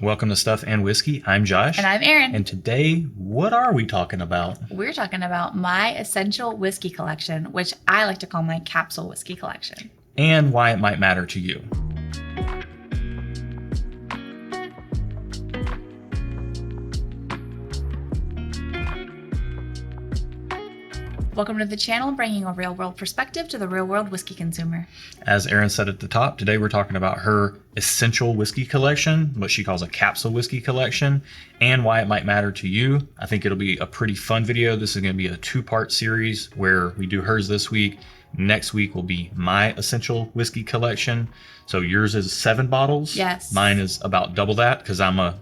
Welcome to Stuff and Whiskey. I'm Josh. And I'm Erin. And today, what are we talking about? We're talking about my essential whiskey collection, which I like to call my capsule whiskey collection. And why it might matter to you. Welcome to the channel, bringing a real-world perspective to the real-world whiskey consumer. As Erin said at the top, today we're talking about her essential whiskey collection, what she calls a capsule whiskey collection, and why it might matter to you. I think it'll be a pretty fun video. This is going to be a two-part series where we do hers this week. Next week will be my essential whiskey collection. So yours is 7 bottles. Yes. Mine is about double that because I'm a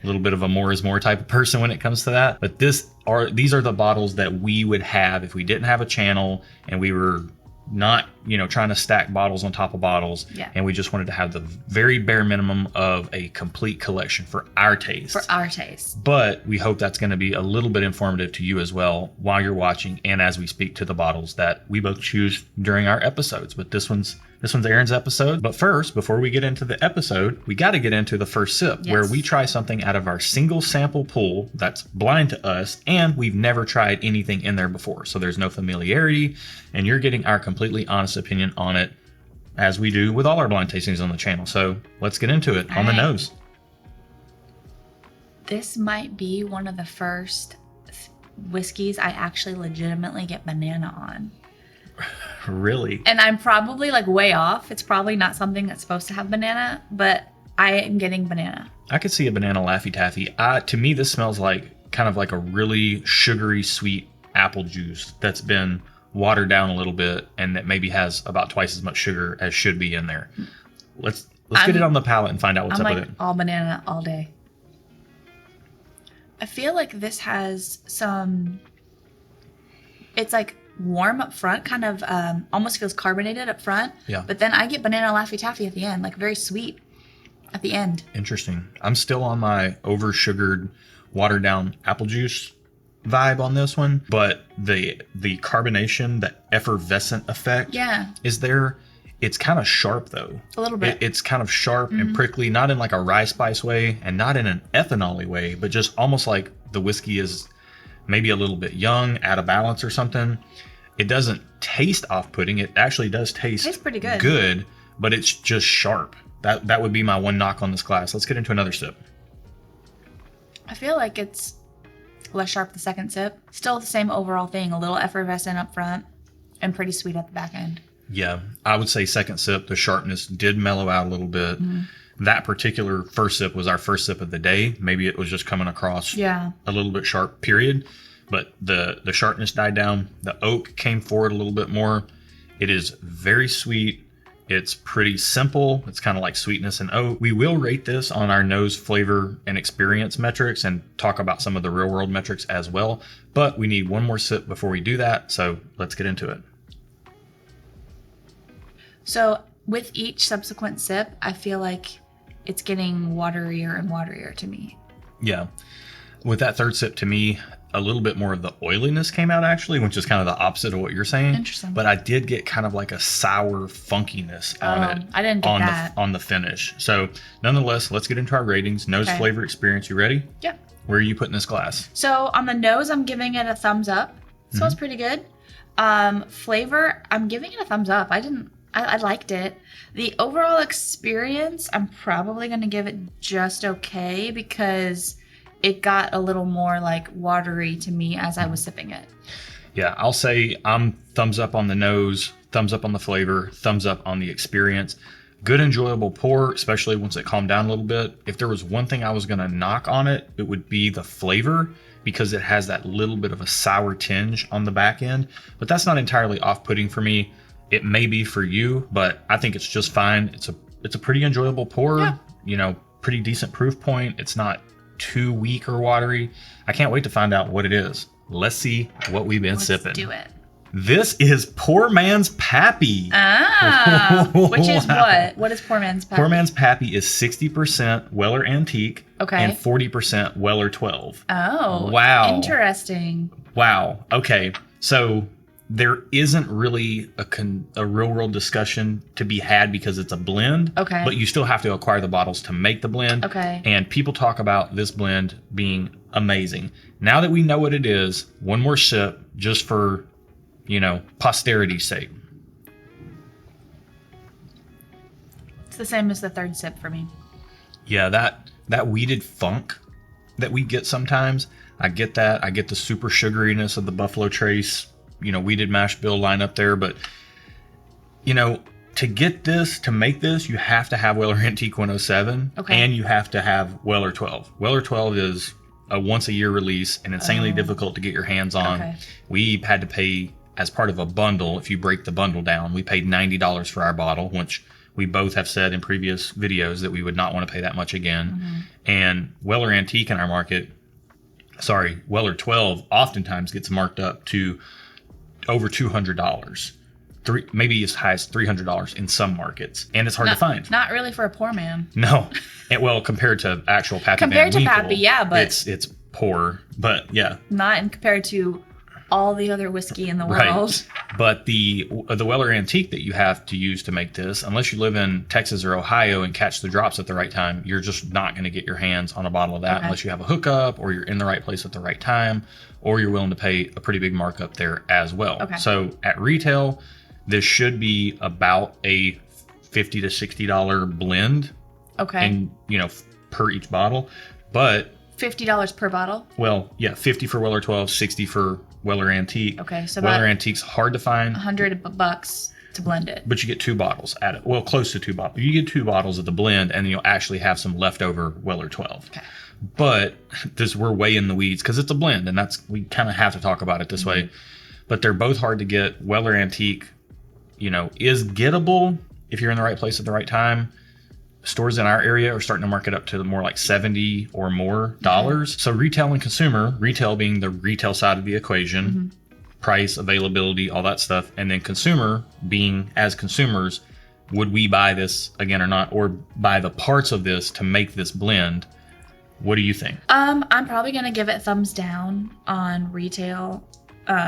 little bit of a more is more type of person when it comes to that. But these are the bottles that we would have if we didn't have a channel and we were not, trying to stack bottles on top of bottles. Yeah. And we just wanted to have the very bare minimum of a complete collection for our taste. For our taste. But we hope that's going to be a little bit informative to you as well while you're watching and as we speak to the bottles that we both choose during our episodes. But this one's Erin's episode. But first, before we get into the episode, we got to get into the first sip, yes, where we try something out of our single sample pool that's blind to us, and we've never tried anything in there before. So there's no familiarity, and you're getting our completely honest opinion on it, as we do with all our blind tastings on the channel. So let's get into it. On the nose. This might be one of the first whiskeys I actually legitimately get banana on. Really? And I'm probably way off. It's probably not something that's supposed to have banana, but I am getting banana. I could see a banana Laffy Taffy. To me, this smells kind of like a really sugary, sweet apple juice that's been watered down a little bit and that maybe has about twice as much sugar as should be in there. Let's get it on the palate and find out what's up with it. All banana all day. I feel like this has some... It's warm up front, kind of almost feels carbonated up front. Yeah. But then I get banana Laffy Taffy at the end, very sweet at the end. Interesting. I'm still on my over sugared, watered down apple juice vibe on this one, but the carbonation, the effervescent effect, is there. It's kind of sharp though. A little bit. It's kind of sharp and prickly, not in a rye spice way and not in an ethanol-y way, but just almost like the whiskey is maybe a little bit young, out of balance or something. It doesn't taste off-putting. It actually does taste pretty good. Good, but it's just sharp. That would be my one knock on this glass. Let's get into another sip. I feel like it's less sharp the second sip. Still the same overall thing, a little effervescent up front and pretty sweet at the back end. Yeah, I would say second sip, the sharpness did mellow out a little bit. That particular first sip was our first sip of the day. Maybe it was just coming across a little bit sharp, period. But the sharpness died down. The oak came forward a little bit more. It is very sweet. It's pretty simple. It's kind of like sweetness and oak. We will rate this on our nose, flavor, and experience metrics and talk about some of the real world metrics as well. But we need one more sip before we do that. So let's get into it. So with each subsequent sip, I feel like it's getting waterier and waterier to me. Yeah. With that third sip, to me, a little bit more of the oiliness came out actually, which is kind of the opposite of what you're saying. Interesting. But I did get kind of like a sour funkiness on it. I didn't get that. On the finish. So nonetheless, let's get into our ratings. Nose, flavor, experience. You ready? Yeah. Where are you putting this glass? So on the nose, I'm giving it a thumbs up. Smells pretty good. Flavor, I'm giving it a thumbs up. I liked it. The overall experience, I'm probably going to give it just okay because it got a little more watery to me as I was sipping it. Yeah, I'll say I'm thumbs up on the nose, thumbs up on the flavor, thumbs up on the experience. Good, enjoyable pour, especially once it calmed down a little bit. If there was one thing I was going to knock on it, it would be the flavor because it has that little bit of a sour tinge on the back end. But that's not entirely off-putting for me. It may be for you, but I think it's just fine. It's a pretty enjoyable pour, pretty decent proof point. It's not too weak or watery. I can't wait to find out what it is. Let's see what we've been sipping. Let's do it. This is Poor Man's Pappy. Which is what? What is Poor Man's Pappy? Poor Man's Pappy is 60% Weller Antique and 40% Weller 12. Oh, wow. Interesting. Wow. Okay. So there isn't really a real world discussion to be had because it's a blend. Okay. But you still have to acquire the bottles to make the blend. Okay. And people talk about this blend being amazing. Now that we know what it is, one more sip just for, posterity's sake. It's the same as the third sip for me. Yeah, that weeded funk that we get sometimes, I get that. I get the super sugariness of the Buffalo Trace, weeded mash bill line up there. But, to make this, you have to have Weller Antique 107. Okay. And you have to have Weller 12. Weller 12 is a once a year release and insanely difficult to get your hands on. Okay. We had to pay, as part of a bundle, if you break the bundle down, we paid $90 for our bottle, which we both have said in previous videos that we would not want to pay that much again. Mm-hmm. And Weller Antique in our market, Weller 12 oftentimes gets marked up to over $200. Maybe as high as $300 in some markets. And it's hard to find. Not really for a poor man. No. And compared to actual Pappy Compared to Winkle, Pappy, yeah, but it's poor. But yeah. Not compared to all the other whiskey in the world. Right. But the Weller Antique that you have to use to make this, unless you live in Texas or Ohio and catch the drops at the right time, you're just not going to get your hands on a bottle of that unless you have a hookup or you're in the right place at the right time or you're willing to pay a pretty big markup there as well. Okay. So at retail, this should be about a $50 to $60 blend. Okay. And, per each bottle. But $50 per bottle? Well, yeah, 50 for Weller 12, 60 for Weller Antique. Okay, so Weller Antique's hard to find. $100 to blend it. But you get 2 bottles at it. Well, close to 2 bottles. You get 2 bottles of the blend, and you'll actually have some leftover Weller 12. Okay. But we're way in the weeds because it's a blend, and we kind of have to talk about it this way. But they're both hard to get. Weller Antique, is gettable if you're in the right place at the right time. Stores in our area are starting to mark it up to more like $70 or more dollars. So retail and consumer, retail being the retail side of the equation, price, availability, all that stuff. And then consumer being, as consumers, would we buy this again or not, or buy the parts of this to make this blend? What do you think? I'm probably going to give it thumbs down on retail,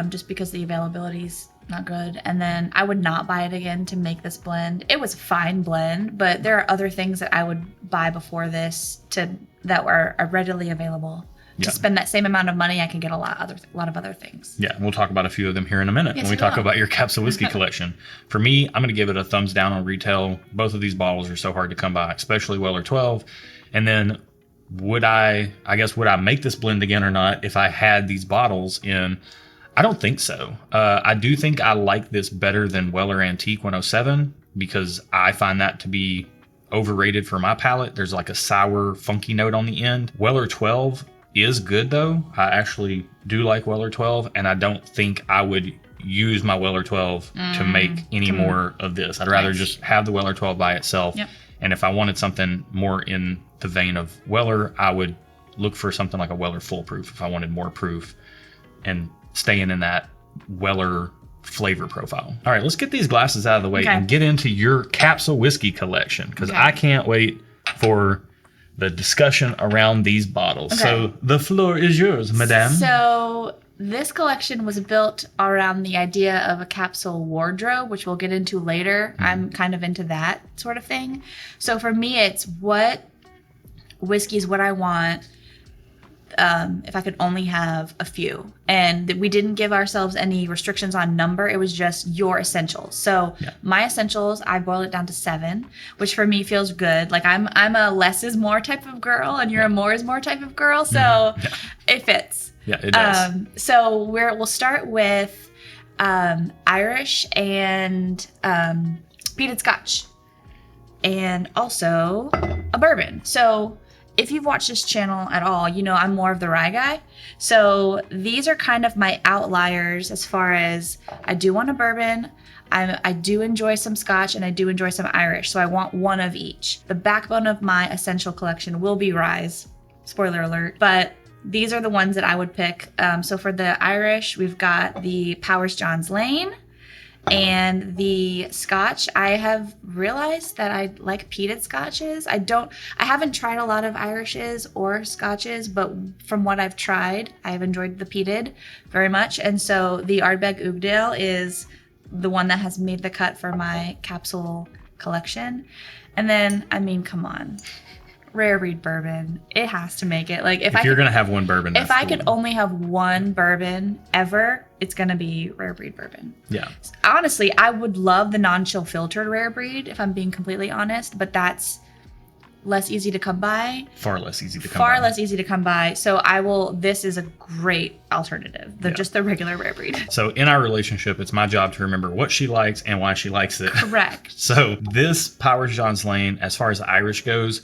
just because the availability's not good. And then I would not buy it again to make this blend. It was a fine blend, but there are other things that I would buy before this that are readily available. To spend that same amount of money, I can get a lot of other things. Yeah, we'll talk about a few of them here in a minute when we talk about your Capsule whiskey collection. For me, I'm going to give it a thumbs down on retail. Both of these bottles are so hard to come by, especially Weller 12. And then would I make this blend again or not if I had these bottles in? I don't think so. I do think I like this better than Weller Antique 107 because I find that to be overrated for my palate. There's like a sour, funky note on the end. Weller 12 is good though. I actually do like Weller 12, and I don't think I would use my Weller 12 to make any more of this. I'd rather just have the Weller 12 by itself. Yep. And if I wanted something more in the vein of Weller, I would look for something like a Weller Full Proof if I wanted more proof and staying in that Weller flavor profile. All right, let's get these glasses out of the way and get into your Capsule whiskey collection because I can't wait for the discussion around these bottles. Okay. So the floor is yours, madame. So this collection was built around the idea of a capsule wardrobe, which we'll get into later. I'm kind of into that sort of thing. So for me, it's what whiskeys would I want if I could only have a few. And we didn't give ourselves any restrictions on number. It was just your essentials. So my essentials, I boil it down to 7, which for me feels good. Like I'm a less is more type of girl, and you're a more is more type of girl. So it fits. Yeah, it does. So we'll start with Irish and peated Scotch, and also a bourbon. So if you've watched this channel at all, you know I'm more of the rye guy. So these are kind of my outliers as far as I do want a bourbon, I do enjoy some Scotch, and I do enjoy some Irish. So I want one of each. The backbone of my essential collection will be ryes. Spoiler alert. But these are the ones that I would pick. So for the Irish, we've got the Powers John's Lane And the Scotch, I have realized that I like peated Scotches. I haven't tried a lot of Irishes or Scotches, but from what I've tried, I've enjoyed the peated very much. And so the Ardbeg Oogdale is the one that has made the cut for my capsule collection. And then, I mean, come on. Rare breed bourbon, it has to make it. Like if you're gonna have one bourbon, if I could only have one bourbon ever, it's gonna be rare breed bourbon. Yeah. Honestly, I would love the non-chill filtered rare breed if I'm being completely honest, but that's less easy to come by. Far less easy to come Far by. less easy to come by. So this is a great alternative. Just the regular rare breed. So in our relationship, it's my job to remember what she likes and why she likes it. Correct. So this Powers John's Lane, as far as Irish goes,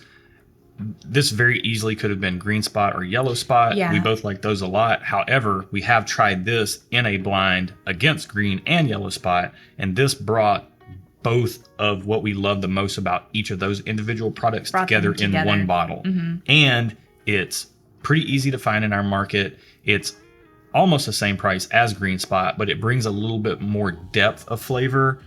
this very easily could have been green spot or yellow spot. Yeah. We both like those a lot. However, we have tried this in a blind against green and yellow spot, and this brought both of what we love the most about each of those individual products together in one bottle. Mm-hmm. And it's pretty easy to find in our market. It's almost the same price as green spot, but it brings a little bit more depth of flavor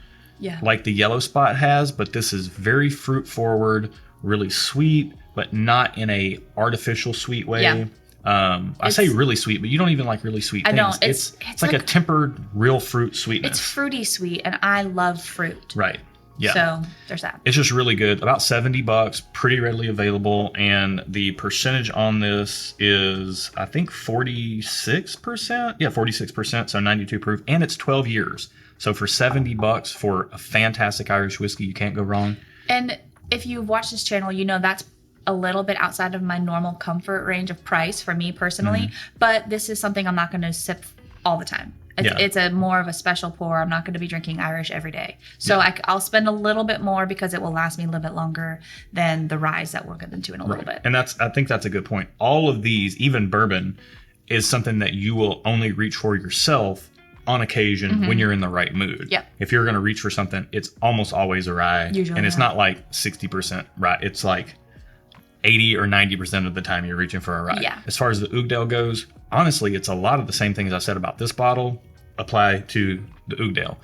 like the yellow spot has. But this is very fruit forward, really sweet, but not in a artificial sweet way. Yeah. I say really sweet, but you don't even like really sweet things. I know. It's like a tempered real fruit sweetness. It's fruity sweet, and I love fruit. Right. Yeah. So there's that. It's just really good. About $70, pretty readily available. And the percentage on this is, I think, 46%. Yeah, 46%. So 92 proof. And it's 12 years. So for $70 for a fantastic Irish whiskey, you can't go wrong. And if you've watched this channel, you know that's a little bit outside of my normal comfort range of price for me personally. Mm-hmm. But this is something I'm not going to sip all the time. It's a more of a special pour. I'm not going to be drinking Irish every day. So I'll spend a little bit more because it will last me a little bit longer than the ryes that we'll get into in a little bit. And I think that's a good point. All of these, even bourbon, is something that you will only reach for yourself on occasion when you're in the right mood. Yep. If you're going to reach for something, it's almost always a rye. Usually and it's not like 60% rye. It's like 80 or 90% of the time you're reaching for a rye. Yeah. As far as the Oogdale goes, honestly, it's a lot of the same things I said about this bottle apply to the Oogdale.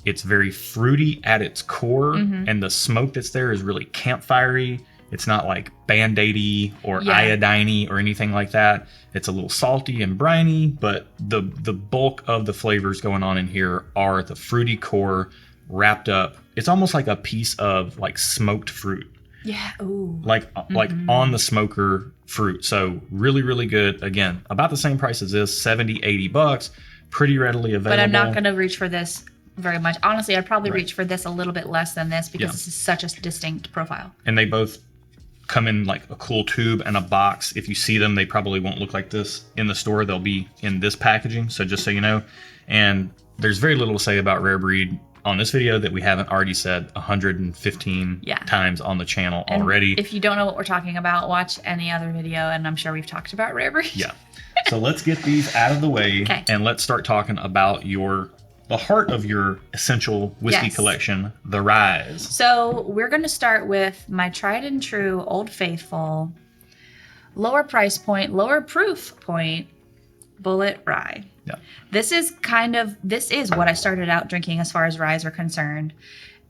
It's very fruity at its core, and the smoke that's there is really campfirey. It's not like Band-Aid-y or iodine-y or anything like that. It's a little salty and briny, but the bulk of the flavors going on in here are the fruity core wrapped up. It's almost like a piece of like smoked fruit. Yeah. Ooh. Like on the smoker fruit. So really, really good. Again, about the same price as this, $70-$80. Pretty readily available. But I'm not going to reach for this very much. Honestly, I'd probably reach for this a little bit less than this because this is such a distinct profile. And they both come in like a cool tube and a box. If you see them, they probably won't look like this in the store. They'll be in this packaging. So just so you know. And there's very little to say about rare breed on this video that we haven't already said 115 times on the channel already. If you don't know what we're talking about, watch any other video, and I'm sure we've talked about rare breed. Yeah. So let's get these out of the way, and let's start talking about the heart of your essential whiskey collection, the ryes. So we're going to start with my tried and true Old Faithful, lower price point, lower proof point, Bullet Rye. Yeah. This is what I started out drinking as far as ryes are concerned.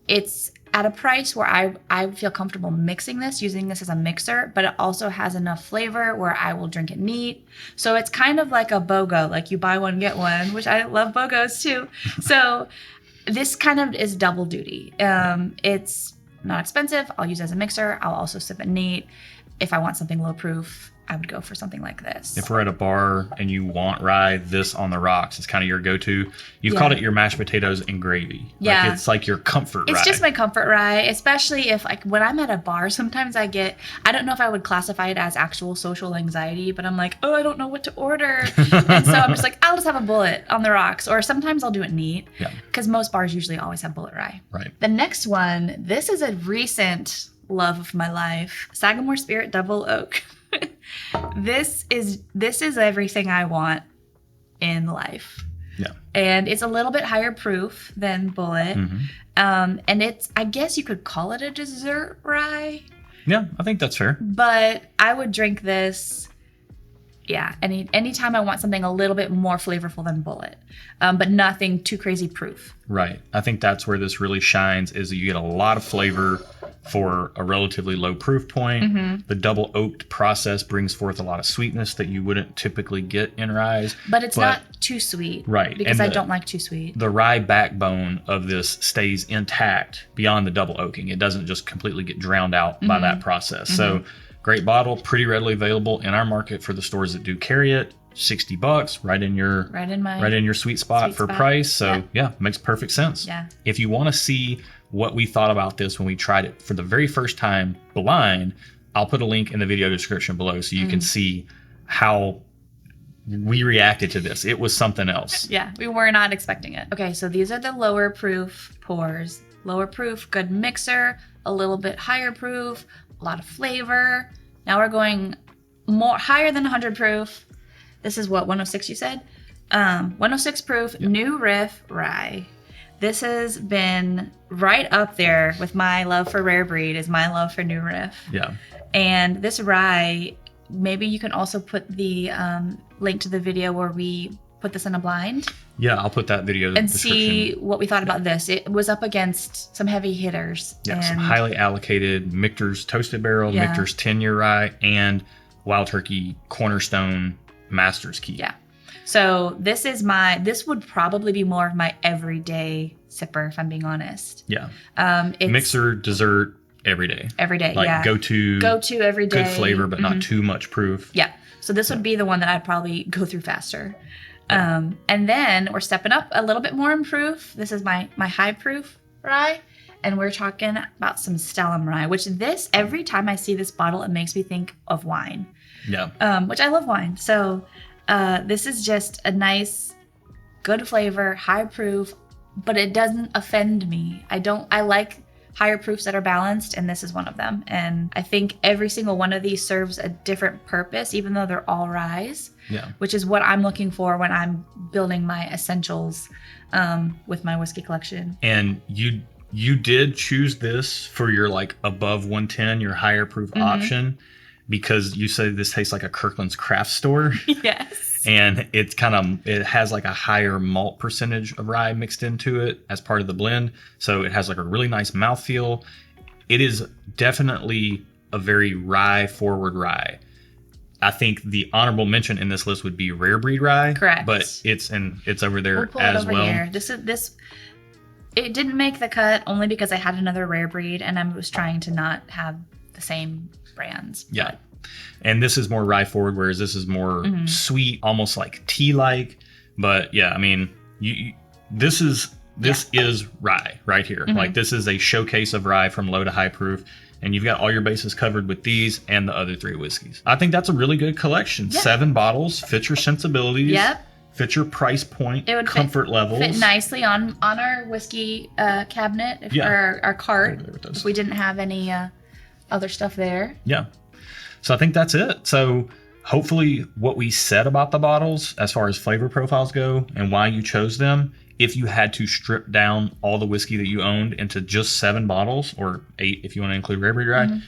It's at a price where I feel comfortable mixing this, using this as a mixer, but it also has enough flavor where I will drink it neat. So it's kind of like a BOGO, like you buy one, get one, which I love BOGOs too. So this kind of is double duty. It's not expensive. I'll use it as a mixer. I'll also sip it neat. If I want something low proof, I would go for something like this. If we're at a bar and you want rye, this on the rocks is kind of your go-to. You've called it your mashed potatoes and gravy. Yeah. Like it's like your comfort rye. It's just my comfort rye, especially if like when I'm at a bar, sometimes I don't know if I would classify it as actual social anxiety, but I'm like, oh, I don't know what to order. And so I'm just like, I'll just have a Bullet on the rocks. Or sometimes I'll do it neat because most bars usually always have Bullet Rye. Right. The next one, this is a recent love of my life, Sagamore Spirit Double Oak. This is everything I want in life. Yeah. And it's a little bit higher proof than Bullet. And I guess you could call it a dessert rye. Yeah, I think that's fair. But I would drink this Yeah, anytime I want something a little bit more flavorful than Bullet, but nothing too crazy proof. Right. I think that's where this really shines, is that you get a lot of flavor for a relatively low proof point. The double oaked process brings forth a lot of sweetness that you wouldn't typically get in ryes. But it's not too sweet. Right. Because I don't like too sweet. The rye backbone of this stays intact beyond the double oaking. It doesn't just completely get drowned out by that process. So great bottle, pretty readily available in our market for the stores that do carry it. $60 right in your sweet spot for price. So yeah, makes perfect sense. Yeah. If you want to see what we thought about this when we tried it for the very first time blind, I'll put a link in the video description below so you can see how we reacted to this. It was something else. Yeah, we were not expecting it. Okay, so these are the lower proof pours. Lower proof, good mixer, a little bit higher proof, a lot of flavor. Now we're going more higher than 100 proof. This is what, 106 you said? 106 proof, new riff rye. This has been right up there with my love for Rare Breed is my love for new riff. Yeah. And this rye, maybe you can also put the link to the video where we put this in a blind. Yeah, I'll put that video and see what we thought about this. It was up against some heavy hitters. Yeah, some highly allocated Michter's Toasted Barrel, Michter's 10-year rye, and Wild Turkey Cornerstone Master's Key. Yeah. So this would probably be more of my everyday sipper, if I'm being honest. Yeah. It's mixer, dessert, every day. Every day, like go to every day. Good flavor, but not too much proof. Yeah. So this would be the one that I'd probably go through faster. And then we're stepping up a little bit more in proof. This is my high proof rye. And we're talking about some Stellum rye, which every time I see this bottle, it makes me think of wine. Yeah. Which I love wine. So this is just a nice, good flavor, high proof, but it doesn't offend me. I like higher proofs that are balanced, and this is one of them. And I think every single one of these serves a different purpose, even though they're all ryes. Yeah. Which is what I'm looking for when I'm building my essentials with my whiskey collection. And you did choose this for your like above 110, your higher proof option, because you say this tastes like a Kirkland's craft store. Yes. And it has like a higher malt percentage of rye mixed into it as part of the blend. So it has like a really nice mouthfeel. It is definitely a very rye forward rye. I think the honorable mention in this list would be Rare Breed rye. Correct. But it's over there we'll pull as it over well. Here. It didn't make the cut only because I had another Rare Breed and I was trying to not have the same brands. Yeah. And this is more rye forward, whereas this is more sweet, almost like tea-like. But yeah, I mean, this is rye right here. Like this is a showcase of rye from low to high proof. And you've got all your bases covered with these and the other 3 whiskeys. I think that's a really good collection. Yeah. 7 bottles, fit your sensibilities. Yep. Fit your price point, it would comfort levels. Fit nicely on our whiskey cabinet, or our cart, if we didn't have any other stuff there. Yeah. So I think that's it. So hopefully what we said about the bottles as far as flavor profiles go and why you chose them, if you had to strip down all the whiskey that you owned into just 7 bottles, or 8 if you want to include Rare Breed rye,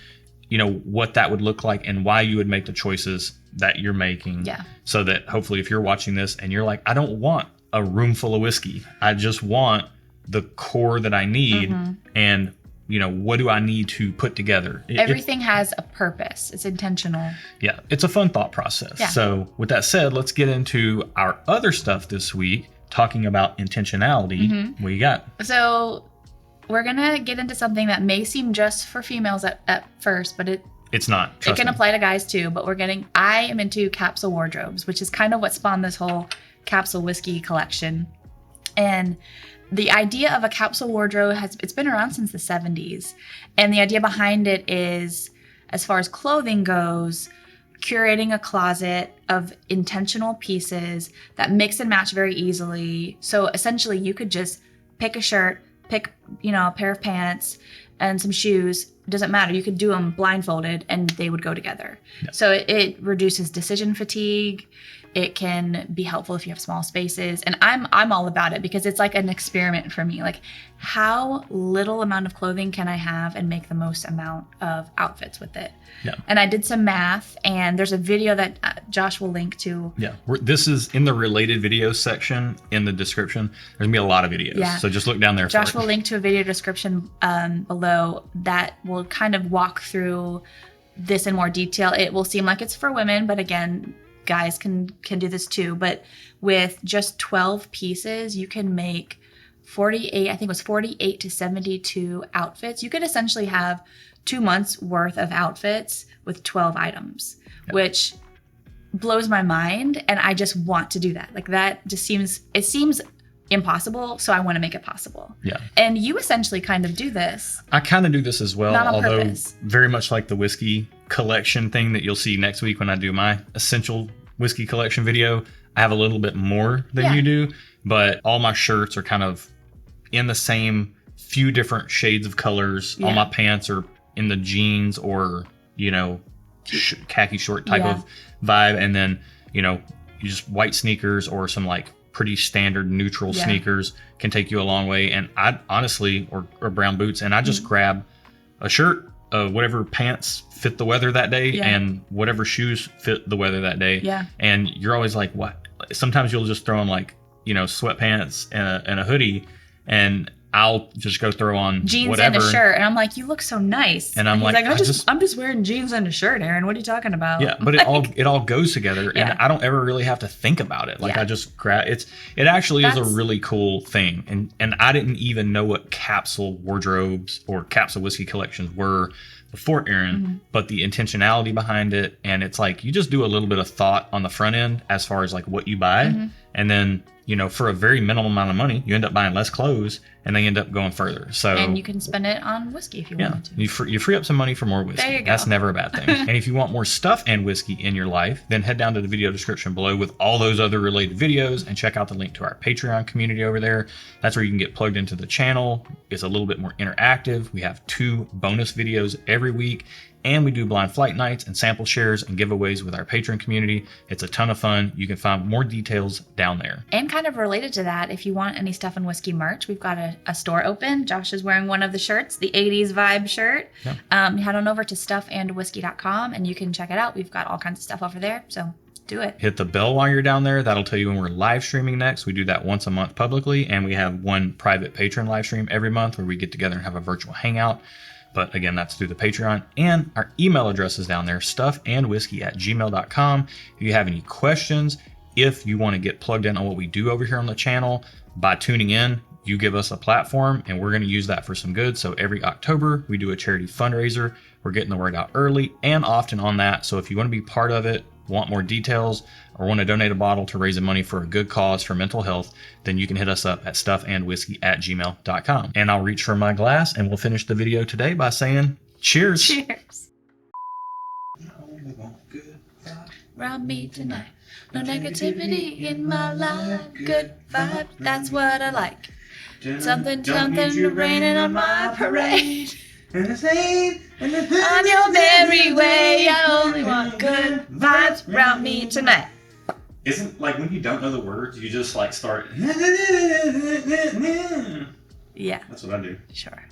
you know, what that would look like and why you would make the choices that you're making. Yeah. So that hopefully if you're watching this and you're like, I don't want a room full of whiskey. I just want the core that I need. And, you know, what do I need to put together? Everything has a purpose. It's intentional. Yeah. It's a fun thought process. Yeah. So with that said, let's get into our other stuff this week, talking about intentionality. What you got? So we're going to get into something that may seem just for females at first, but it's not. It can apply to guys too, but I am into capsule wardrobes, which is kind of what spawned this whole capsule whiskey collection. And the idea of a capsule wardrobe it's been around since the 70s. And the idea behind it is, as far as clothing goes, curating a closet of intentional pieces that mix and match very easily. So essentially you could just pick a shirt, pick, a pair of pants and some shoes, doesn't matter. You could do them blindfolded and they would go together. Yeah. So it reduces decision fatigue. It can be helpful if you have small spaces. And I'm all about it because it's like an experiment for me. Like, how little amount of clothing can I have and make the most amount of outfits with it? Yeah. And I did some math, and there's a video that Josh will link to. Yeah. This is in the related videos section in the description. There's going to be a lot of videos. Yeah. So just look down there. Josh will link to a video description below that will kind of walk through this in more detail. It will seem like it's for women, but again, guys can do this too. But with just 12 pieces, you can make 48, I think it was 48 to 72 outfits. You could essentially have 2 months worth of outfits with 12 items, which blows my mind. And I just want to do that. Like, that just seems impossible. So I want to make it possible. Yeah. And you essentially kind of do this. I kind of do this as well, Not on although purpose. very much like the whiskey collection thing that you'll see next week when I do my essential whiskey collection video. I have a little bit more than you do, but all my shirts are kind of in the same few different shades of colors. All my pants are in the jeans or, khaki short type of vibe. And then, you just white sneakers or some like pretty standard neutral sneakers can take you a long way. And I honestly, or brown boots, and I just grab a shirt, whatever pants fit the weather that day and whatever shoes fit the weather that day. Yeah. And you're always like, what? Sometimes you'll just throw on like, sweatpants and a hoodie, and I'll just go throw on jeans whatever. and a shirt, and I'm like, you look so nice. And I'm he's like, I'm just wearing jeans and a shirt, Erin. What are you talking about? Yeah, but it all goes together, and I don't ever really have to think about it. Like I just grab it. It actually is a really cool thing, and I didn't even know what capsule wardrobes or capsule whiskey collections were before Erin, but the intentionality behind it, and it's like you just do a little bit of thought on the front end as far as like what you buy, and then for a very minimal amount of money, you end up buying less clothes, and they end up going further. So and you can spend it on whiskey if you want to. You free up some money for more whiskey. There you go. That's never a bad thing. And if you want more stuff and whiskey in your life, then head down to the video description below with all those other related videos and check out the link to our Patreon community over there. That's where you can get plugged into the channel. It's a little bit more interactive. We have 2 bonus videos every week, and we do blind flight nights and sample shares and giveaways with our Patreon community. It's a ton of fun. You can find more details down there. And kind of related to that, if you want any Stuff and Whiskey merch, we've got a store open. Josh is wearing one of the shirts, the 80s vibe shirt. Yeah. Head on over to stuffandwhiskey.com and you can check it out. We've got all kinds of stuff over there, so do it. Hit the bell while you're down there. That'll tell you when we're live streaming next. We do that once a month publicly, and we have one private Patreon live stream every month where we get together and have a virtual hangout. But again, that's through the Patreon. And our email address is down there, stuffandwhiskey@gmail.com. If you have any questions, if you want to get plugged in on what we do over here on the channel, by tuning in, you give us a platform, and we're going to use that for some good. So every October, we do a charity fundraiser. We're getting the word out early and often on that. So if you want to be part of it, want more details, or want to donate a bottle to raise money for a good cause for mental health, then you can hit us up at stuffandwhiskey@gmail.com. And I'll reach for my glass, and we'll finish the video today by saying cheers. Cheers. Around me tonight. No negativity in my life. Good vibe, that's what I like. Something raining on my parade. On your merry way, I only want good vibes around me tonight. Isn't like when you don't know the words, you just like start. Yeah. That's what I do. Sure.